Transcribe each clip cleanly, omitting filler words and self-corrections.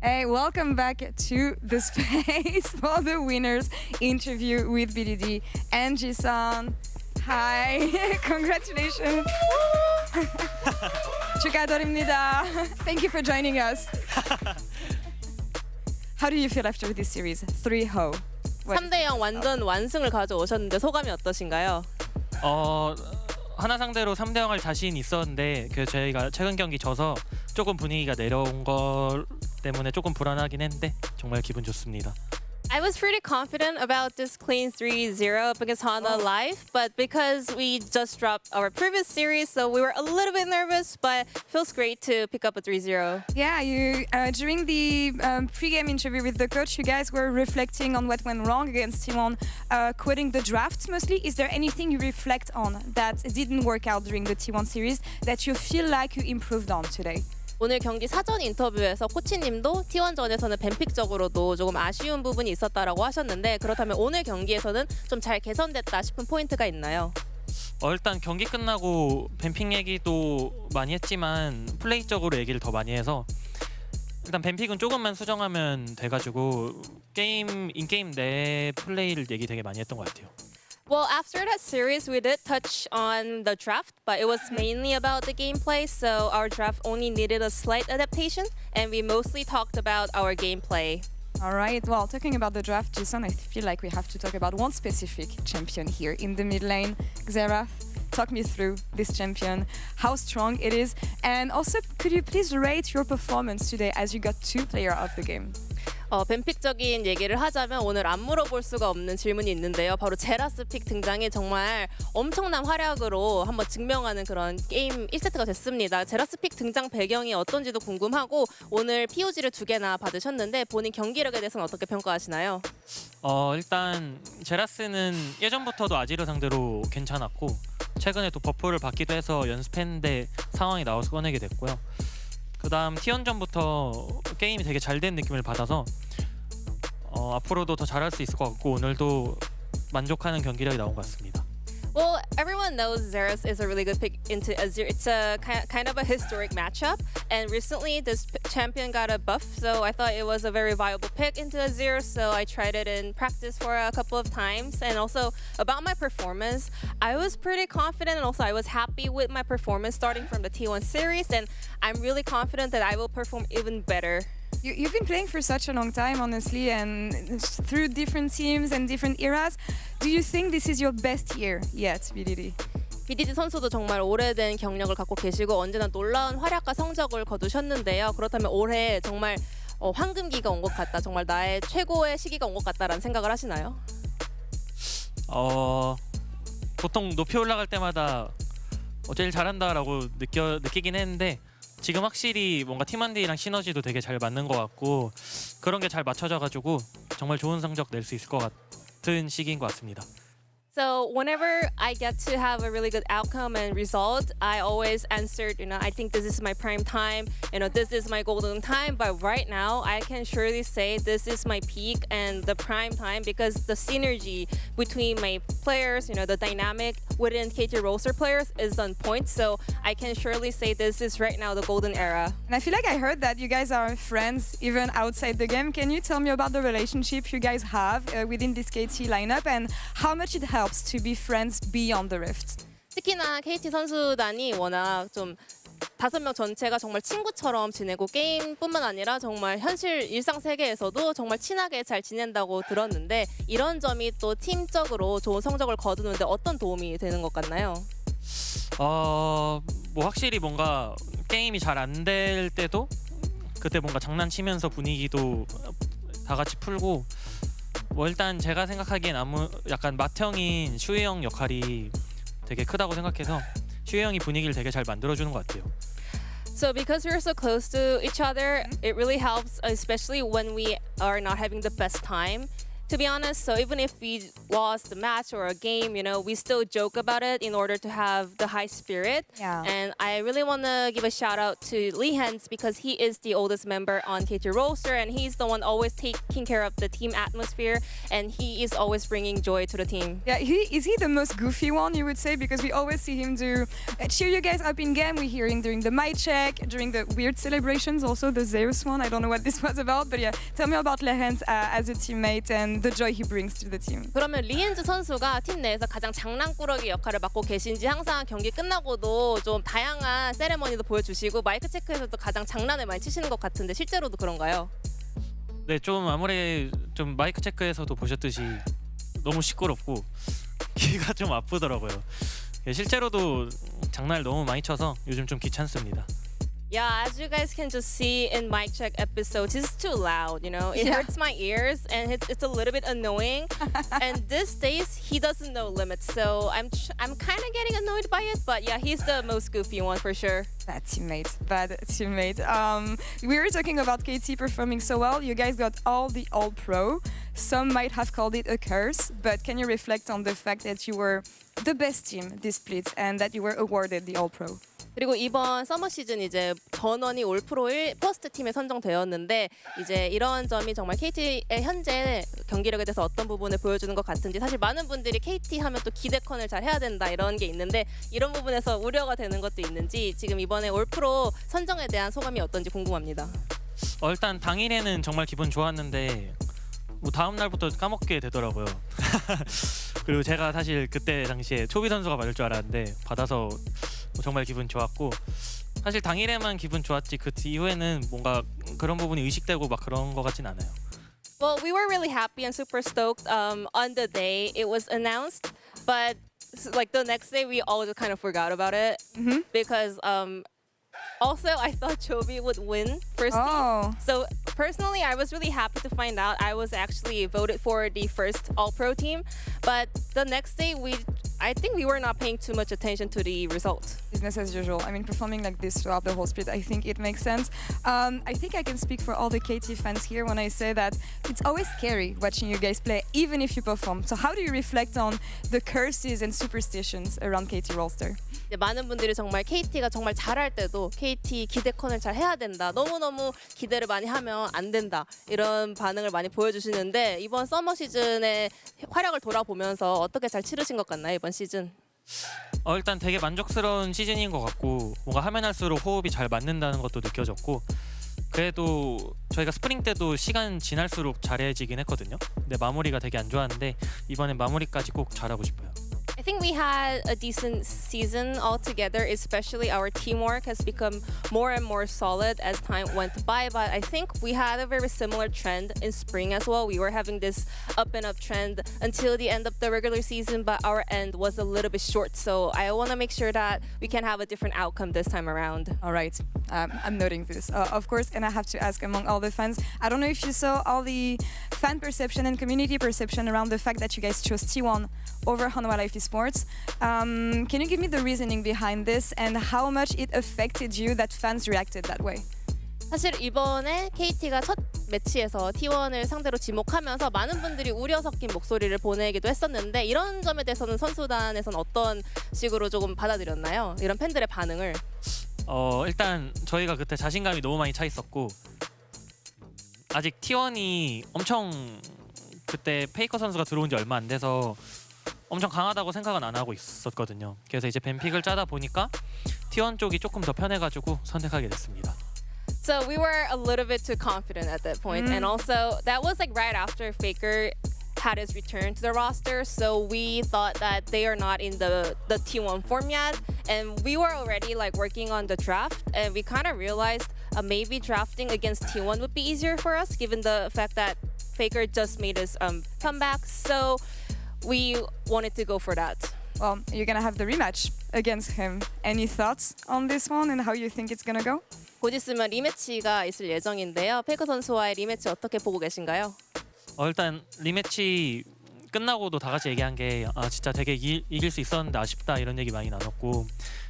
Hey, welcome back to the space for the winners interview with BDD and Jisun. Hi, congratulations. 축하드립니다. Thank you for joining us. How do you feel after this series? 3-0. 3대0 완전 완승을 가져오셨는데 소감이 어떠신가요? 하나 상대로 3대0할 자신 있었는데 저희가 최근 경기 져서 조금 분위기가 내려온 거 때문에 조금 불안하긴 했는데 정말 기분 좋습니다. I was pretty confident about this clean 3-0 against Hana live, but because we just dropped our previous series, so we were a little bit nervous, but feels great to pick up a 3-0. Yeah, you during the pre-game interview with the coach, you guys were reflecting on what went wrong against T1, quitting the draft mostly. Is there anything you reflect on that didn't work out during the T1 series that you feel like you improved on today? 오늘 경기 사전 인터뷰에서 코치님도 T1전에서는 뱀픽적으로도 조금 아쉬운 부분이 있었다라고 하셨는데 그렇다면 오늘 경기에서는 좀 잘 개선됐다 싶은 포인트가 있나요? 일단 경기 끝나고 뱀픽 얘기도 많이 했지만 플레이적으로 얘기를 더 많이 해서 일단 뱀픽은 조금만 수정하면 돼가지고 인게임 내 플레이를 얘기 되게 많이 했던 것 같아요. Well, after that series, we did touch on the draft, but it was mainly about the gameplay, so our draft only needed a slight adaptation, and we mostly talked about our gameplay. All right. Well, talking about the draft, Jason, I feel like we have to talk about one specific champion here in the mid lane, Xerath. Talk me through this champion, how strong it is, and also could you please rate your performance today as you got 2 player of the game? 뱀픽적인 얘기를 하자면 오늘 안 물어볼 수가 없는 질문이 있는데요. 바로 제라스 픽 등장이 정말 엄청난 활약으로 한번 증명하는 그런 게임 1세트가 됐습니다. 제라스 픽 등장 배경이 어떤지도 궁금하고 오늘 POG를 2개나 받으셨는데 본인 경기력에 대해서는 어떻게 평가하시나요? 일단 제라스는 예전부터도 아지르 상대로 괜찮았고 최근에 또 버프를 받기도 해서 연습했는데 상황이 나와서 꺼내게 됐고요. 그다음 T1전부터 게임이 되게 잘 된 느낌을 받아서 앞으로도 더 잘할 수 있을 것 같고 오늘도 만족하는 경기력이 나온 것 같습니다. Well, everyone knows Xerath is a really good pick into Azir. It's a kind of a historic matchup, and recently this champion got a buff, so I thought it was a very viable pick into Azir. So I tried it in practice for a couple of times, and also about my performance, I was pretty confident, and also I was happy with my performance starting from the T1 series, and I'm really confident that I will perform even better. You've been playing for such a long time, honestly, and through different teams and different eras. Do you think this is your best year yet, BDD? BDD 선수도 정말 오래된 경력을 갖고 계시고 언제나 놀라운 활약과 성적을 거두셨는데요. 그렇다면 올해 정말 황금기가 온 것 같다. 정말 나의 최고의 시기가 온 것 같다라는 생각을 하시나요? 보통 높이 올라갈 때마다 제일 잘한다라고 느끼긴 했는데 지금 확실히 뭔가 팀원들이랑 시너지도 되게 잘 맞는 것 같고 그런 게 잘 맞춰져가지고 정말 좋은 성적 낼 수 있을 것 같은 시기인 것 같습니다. So whenever I get to have a really good outcome and result, I always answered, I think this is my prime time, this is my golden time. But right now, I can surely say this is my peak and the prime time because the synergy between my players, the dynamic within KT roster players is on point. So I can surely say this is right now the golden era. And I feel like I heard that you guys are friends even outside the game. Can you tell me about the relationship you guys have within this KT lineup and how much it helps to be friends beyond the rift? 특히나 KT 선수단이 워낙 좀 5명 전체가 정말 친구처럼 지내고 게임뿐만 아니라 정말 현실 일상 세계에서도 정말 친하게 잘 지낸다고 들었는데 이런 점이 또 팀적으로 좋은 성적을 거두는데 어떤 도움이 되는 것 같나요? 확실히 뭔가 게임이 잘 안 될 때도 그때 뭔가 장난치면서 분위기도 다 같이 풀고 일단 제가 생각하기엔 약간 맏형인 슈이 형 역할이 되게 크다고 생각해서 슈이 형이 분위기를 되게 잘 만들어주는 것 같아요. So because we're so close to each other, it really helps, especially when we are not having the best time. To be honest, so even if we lost a match or a game, you know, we still joke about it in order to have the high spirit. Yeah. And I really want to give a shout out to Lee Hens because he is the oldest member on KT roster and he's the one always taking care of the team atmosphere and he is always bringing joy to the team. Yeah, is he the most goofy one, you would say? Because we always see him do cheer you guys up in game. We're hearing during the mic check, during the weird celebrations, also the Zeus one. I don't know what this was about, but yeah, tell me about Lehens as a teammate and the joy he brings to the team. 그러면 리엔즈 선수가 팀 내에서 가장 장난꾸러기 역할을 맡고 계신지 항상 경기 끝나고도 좀 다양한 세레머니도 보여주시고 마이크 체크에서도 가장 장난을 많이 치시는 것 같은데 실제로도 그런가요? 네, 좀 아무리 좀 마이크 체크에서도 보셨듯이 너무 시끄럽고 귀가 좀 아프더라고요. 예, 실제로도 장난을 너무 많이 쳐서 요즘 좀 귀찮습니다. Yeah, as you guys can just see in mic check episodes, he's too loud, you know. It Yeah. hurts my ears and it's a little bit annoying. And these days, he doesn't know limits. So I'm kind of getting annoyed by it. But yeah, he's the most goofy one for sure. Bad teammate. We were talking about KT performing so well. You guys got all the All-Pro. Some might have called it a curse, but can you reflect on the fact that you were the best team this split and that you were awarded the All-Pro? 그리고 이번 서머 시즌 이제 전원이 올 프로 1 퍼스트 팀에 선정되었는데 이제 이런 점이 정말 KT의 현재 경기력에 대해서 어떤 부분을 보여주는 것 같은지 사실 많은 분들이 KT 하면 또 기대컨을 잘 해야 된다 이런 게 있는데 이런 부분에서 우려가 되는 것도 있는지 지금 이번에 올 프로 선정에 대한 소감이 어떤지 궁금합니다. 일단 당일에는 정말 기분 좋았는데 뭐 다음 날부터 까먹게 되더라고요. 그리고 제가 사실 그때 당시에 초비 선수가 받을 줄 알았는데 받아서 정말 기분 좋았고 사실 당일에만 기분 좋았지 그 이후에는 뭔가 그런 부분이 의식되고 막 그런 거 같진 않아요. Well, we were really happy and super stoked on the day it was announced, but like the next day we all just kind of forgot about it because also I thought Chobi would win first Oh. team. So personally, I was really happy to find out I was actually voted for the first All-Pro team, but the next day I think we were not paying too much attention to the result. Business as usual. I mean, performing like this throughout the whole split, I think it makes sense. I think I can speak for all the KT fans here when I say that it's always scary watching you guys play, even if you perform. So how do you reflect on the curses and superstitions around KT roster? 많은 분들이 정말 KT가 정말 잘할 때도 KT 기대컨을 잘 해야 된다. 너무너무 기대를 많이 하면 안 된다. 이런 반응을 많이 보여주시는데 이번 서머 시즌의 활약을 돌아보면서 어떻게 잘 치르신 것 같나요, 이번 시즌? 일단 되게 만족스러운 시즌인 것 같고 뭔가 하면 할수록 호흡이 잘 맞는다는 것도 느껴졌고 그래도 저희가 스프링 때도 시간 지날수록 잘해지긴 했거든요. 근데 마무리가 되게 안 좋았는데 이번엔 마무리까지 꼭 잘하고 싶어요. I think we had a decent season altogether, especially our teamwork has become more and more solid as time went by. But I think we had a very similar trend in spring as well. We were having this up and up trend until the end of the regular season, but our end was a little bit short. So I want to make sure that we can have a different outcome this time around. All right, I'm noting this, of course, and I have to ask among all the fans, I don't know if you saw all the fan perception and community perception around the fact that you guys chose T1 over Hanwha Life Esports. Can you give me the reasoning behind this and how much it affected you that fans reacted that way? 사실 이번에 KT가 첫 매치에서 T1을 상대로 지목하면서 많은 분들이 우려 섞인 목소리를 보내기도 했었는데 이런 점에 대해서는 선수단에서는 어떤 식으로 조금 받아들였나요? 이런 팬들의 반응을. 일단 저희가 그때 자신감이 너무 많이 차 있었고 아직 T1이 엄청 그때 페이커 선수가 들어온 지 얼마 안 돼서 엄청 강하다고 생각은 안 하고 있었거든요. 그래서 이제 뱀픽을 짜다 보니까 T1 쪽이 조금 더 편해가지고 선택하게 됐습니다. So we were a little bit too confident at that point. And also that was like right after Faker had his return to the roster. So we thought that they are not in the T1 form yet. And we were already like working on the draft. And we kind of realized maybe drafting against T1 would be easier for us given the fact that Faker just made his comeback. So we wanted to go for that. Well, you're gonna have the rematch against him. Any thoughts on this one and how you think it's gonna go? 곧 있으면 리매치가 있을 예정인데요. 페이커 선수와의 리매치 어떻게 보고 계신가요? 일단 리매치 끝나고도 다 같이 얘기한 게 진짜 되게 이길 수 있었는데 아쉽다 이런 얘기 많이 나눴고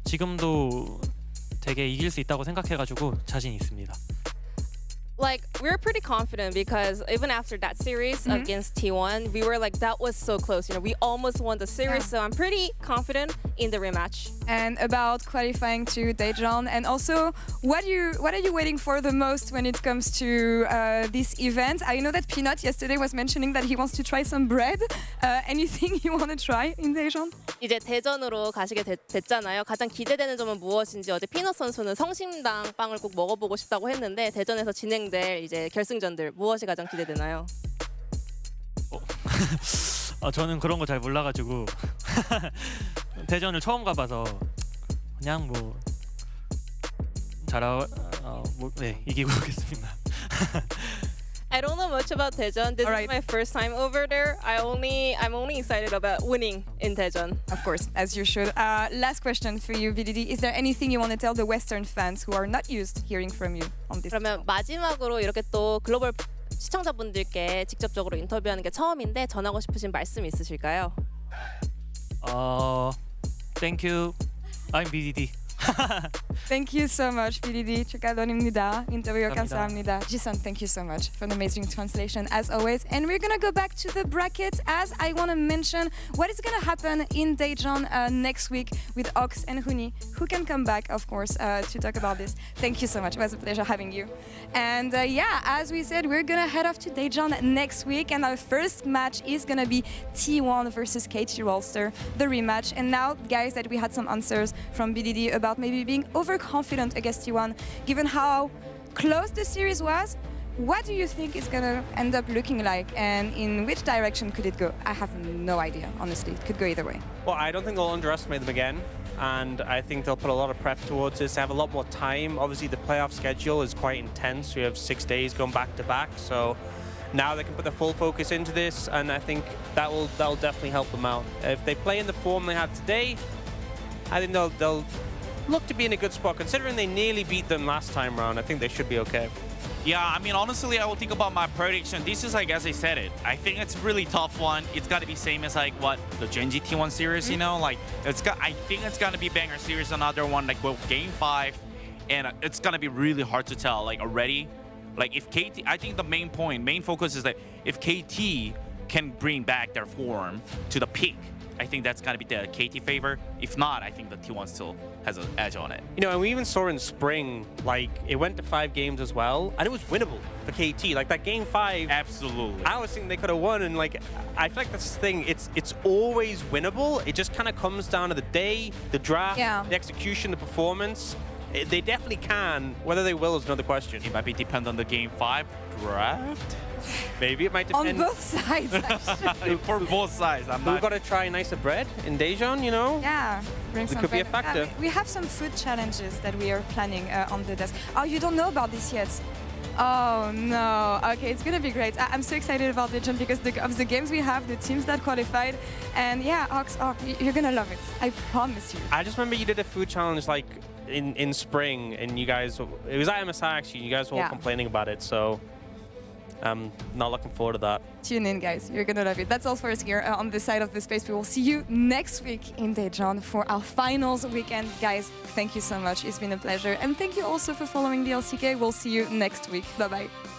지금도 되게 이길 수 있다고 생각해가지고 자신 있습니다. Like, we were pretty confident because even after that series against T1, we were like, that was so close. You know, we almost won the series, so I'm pretty confident in the rematch. And about qualifying to Daejeon, and also what are you waiting for the most when it comes to this event? I know that Peanut yesterday was mentioning that he wants to try some bread. Anything you want to try in Daejeon? 이제 대전으로 가시게 됐잖아요. 가장 기대되는 점은 무엇인지 어제 피넛 선수는 성심당 빵을 꼭 먹어보고 싶다고 했는데 대전에서 진행될 이제 결승전들 무엇이 가장 기대되나요? 저는 그런 거 잘 몰라가지고 대전을 처음 가봐서 그냥 뭐 네, 이기고 오겠습니다. I don't know much about Daejeon. This is my first time over there. I'm only excited about winning in Daejeon. Of course, as you should. Last question for you, BDD. Is there anything you want to tell the Western fans who are not used to hearing from you on this? 그러면 마지막으로 이렇게 또 글로벌 시청자분들께 직접적으로 인터뷰하는 게 처음인데 전하고 싶으신 말씀 있으실까요? Thank you. I'm BDD. Thank you so much, BDD. 축하드립니다. 인터뷰 감사합니다. 감사합니다. Jisun, thank you so much for an amazing translation as always. And we're gonna go back to the bracket as I want to mention what is gonna happen in Daejeon next week with Ox and Huni, who can come back, of course, to talk about this. Thank you so much. It was a pleasure having you. And yeah, as we said, we're gonna head off to Daejeon next week, and our first match is gonna be T1 versus KT Rolster, the rematch. And now, guys, that we had some answers from BDD about maybe being overconfident against T1, given how close the series was, what do you think is gonna end up looking like, and in which direction could it go? I have no idea, honestly. It could go either way. Well, I don't think they'll underestimate them again, and I think they'll put a lot of prep towards this. They have a lot more time. Obviously, the playoff schedule is quite intense. We have 6 days going back to back, so now they can put their full focus into this, and I think that'll definitely help them out. If they play in the form they have today, I think they'll look to be in a good spot. Considering they nearly beat them last time round, I think they should be okay. Yeah, I mean, honestly, I will think about my prediction. This is like, as I said it, I think it's a really tough one. It's got to be same as like what the Genji T1 series, you know, like I think it's gonna be banger series, another one like well, game 5, and it's gonna be really hard to tell like already. Like if KT, I think the main focus is that if KT can bring back their form to the peak, I think that's gonna be the KT favor. If not, I think the T1 still has an edge on it. You know, and we even saw in spring, like, it went to 5 games as well, and it was winnable for KT. Like, that game 5, Absolutely. I was thinking they could have won, and, like, I feel like that's the thing. It's always winnable. It just kind of comes down to the day, the draft, the execution, the performance. They definitely can. Whether they will is another question. It might be depend on the game 5 draft. Maybe it might depend. On both sides, actually. For both sides, We've got to try nicer bread in Daejeon, you know? Yeah, bring some could be a bread. factor. We have some food challenges that we are planning on the desk. Oh, you don't know about this yet? Oh no. Okay, it's gonna be great. I'm so excited about Daejeon because of the games we have, the teams that qualified, and yeah, Ox, you're gonna love it. I promise you. I just remember you did a food challenge like in spring, and you guys, it was at MSI actually, you guys were all complaining about it, so I'm not looking forward to that. Tune in, guys. You're gonna love it. That's all for us here on this side of the space. We will see you next week in Daejeon for our finals weekend. Guys, thank you so much. It's been a pleasure. And thank you also for following the LCK. We'll see you next week. Bye-bye.